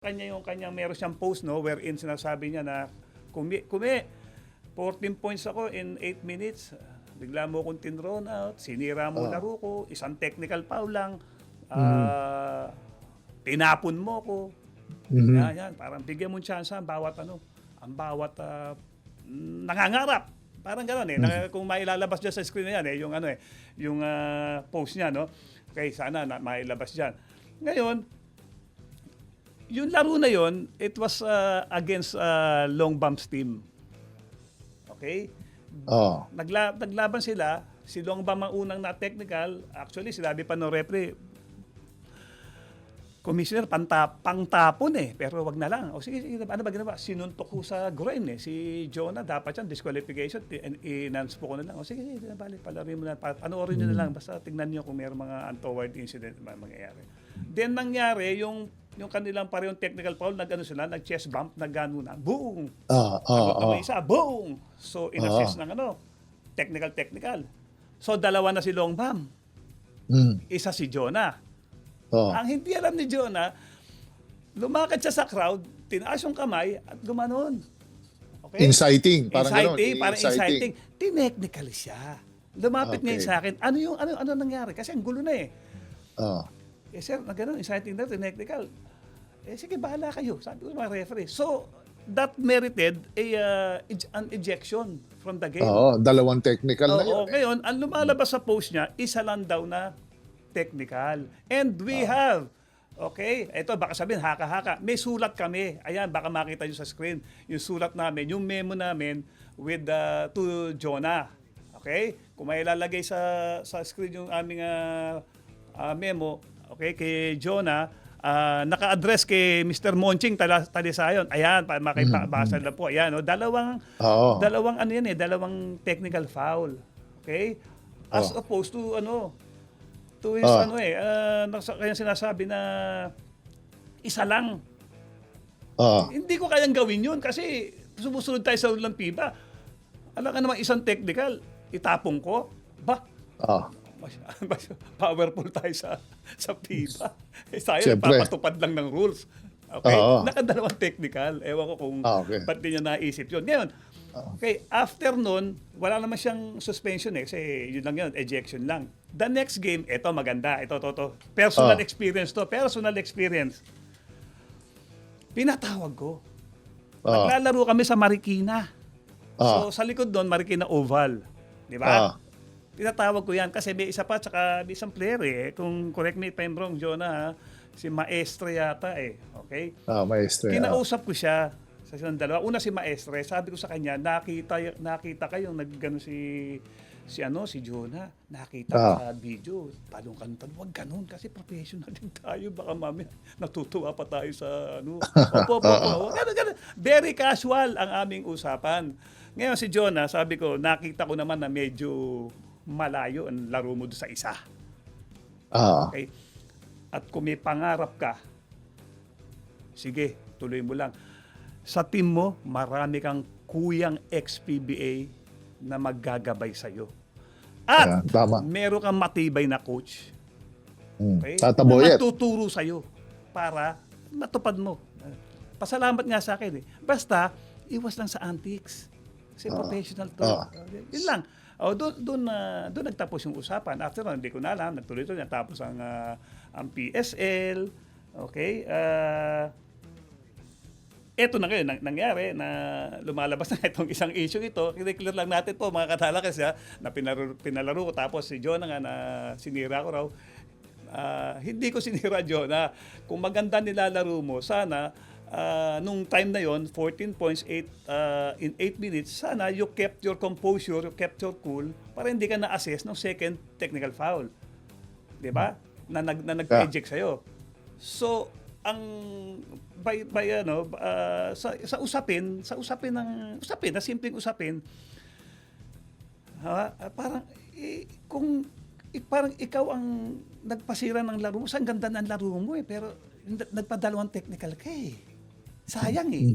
Kanya yung kanyang meron siyang post, no, wherein sinasabi niya na kumi 14 points ako in 8 minutes. Bigla mo akong tinrown out, sinira mo laro ko, isang technical foul lang, tinapon mo ko. Yan, parang bigyan mo chance ang bawat nangangarap. Parang gano'n eh. Kung mailalabas dyan sa screen na yan yung yung post niya, no. Okay, sana mailabas diyan. Ngayon, yung laro na yon, it was against Long Bumps team. Okay? Naglaban sila. Si Long Bump ang unang na technical. Actually, sinabi pa ng referee, Commissioner, pangtapon eh. Pero wag na lang. O sige, ano ba ginawa? Sinuntok ko sa groin eh. Si Jonah, dapat yan, disqualification. Inannounce po ko na lang. O sige, balik, palarin mo na. Panoorin nyo na lang. Basta tignan nyo kung mayroong mga untoward incident na mangyayari. Then nangyari, yung kanilang parehong technical foul, nag-chest bump, nag-gano na, boom! Isa, boom! So, in-assist ng technical. So, dalawa na si Long Bam. Isa si Jonah. Ang hindi alam ni Jonah, lumakad siya sa crowd, tinaas yung kamay, at gumanon. Okay? Inciting, parang inciting. Tinechnical siya. Lumapit ngayon sa akin, ano nangyari? Kasi ang gulo na eh. Sir, gano'n, inciting na, technical. Sige, bahala kayo. Sabi ko mga referee. So, that merited an ejection from the game. Dalawang technical na yun. Ngayon, ang lumalabas sa post niya, isa lang daw na technical. And we have, ito baka sabihin, haka-haka. May sulat kami. Ayan, baka makita nyo sa screen. Yung sulat namin, yung memo namin with to Jonah. Okay? Kung may ilalagay sa screen yung aming memo, kay Jonah, naka-address kay Mr. Monching Talisayon. Ayan, makibasa lang po. Ayan, dalawang technical foul. Okay? As opposed to his kaya sinasabi na isa lang. Hindi ko kayang gawin yun kasi sumusunod tayo sa ulang PIBA. Alam ka naman isang technical, itapong ko. Powerful tayo sa PIBA. Tayo, papatupad lang ng rules. Okay? Nakadalawang technical. Ewan ko kung ba't di niya naisip yun. Ngayon, after nun, wala naman siyang suspension eh. Kasi yun lang yun, ejection lang. The next game, ito maganda. Ito. Personal experience to. Personal experience. Pinatawag ko. Naglalaro kami sa Marikina. So, sa likod doon, Marikina Oval. Di ba? Pinatawag ko yan kasi may isa pa, tsaka may isang player eh. Kung correct me if I'm wrong, Jonah, si Maestre yata eh. Okay? Maestre. Kinausap ko siya sa silang dalawa. Una si Maestre, sabi ko sa kanya, nakita kayong naggano si Jonah. Nakita sa video. Talong, wag ganun kasi professional din tayo. Baka mami natutuwa pa tayo sa Opo. Ganun. Very casual ang aming usapan. Ngayon si Jonah, sabi ko, nakita ko naman na medyo malayo ang laro mo doon sa isa. Okay? At kung may pangarap ka, sige, tuloy mo lang. Sa team mo, marami kang kuyang ex-PBA na maggagabay sa'yo. At meron kang matibay na coach. Okay? Tataboyet. Na tuturo sa'yo para matupad mo. Pasalamat nga sa akin eh. Basta, iwas lang sa antics. Kasi professional to. Yun lang. Doon nagtapos yung usapan. After all, hindi ko na alam. Nagtuloy-tuloy. Natapos ang PSL. Okay? Ito na ngayon, nangyari na lumalabas na itong isang issue ito. Clear lang natin po mga katalakas na pinalaro ko. Tapos si Jonah nga na sinira ko raw. Hindi ko sinira, Jonah. Kung maganda nilalaro mo, sana nung time na yon 14 points, 8 in 8 minutes, sana you kept your composure, you kept your cool para hindi ka na-assess ng second technical foul. 'Di ba? Na nag-eject sa'yo. So, ang sa usapin na simpleng usapin, parang parang ikaw ang nagpasira ng laro mo. Ang ganda ng laro mo eh, pero nagpadalawang technical ka eh. Sayang eh.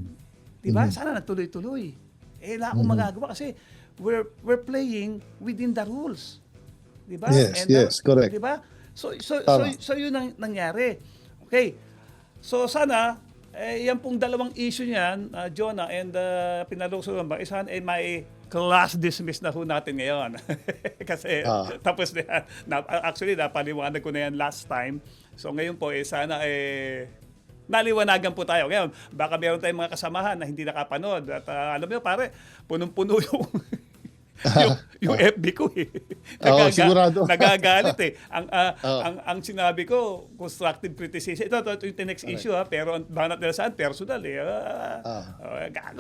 Diba? Sana nagtuloy-tuloy. Wala akong magagawa kasi we're playing within the rules. Diba? Yes, correct. Diba? So yun ang nangyari. Okay. So sana yan pong dalawang issue niyan, Jonah, and pinalukso ba, isahan ay may class dismiss na ho natin ngayon. Kasi tapos na yan. Actually, napaliwanag ko na yan last time. So ngayon po, sana naliwanagan po tayo. Ngayon, baka meron tayong mga kasamahan na hindi nakapanood. At alam mo, pare, punong-puno yung FB ko eh. Sigurado. Nagagalit eh. Ang sinabi ko, constructive criticism. Ito yung next issue pero banat nila saan, personal eh. Gago.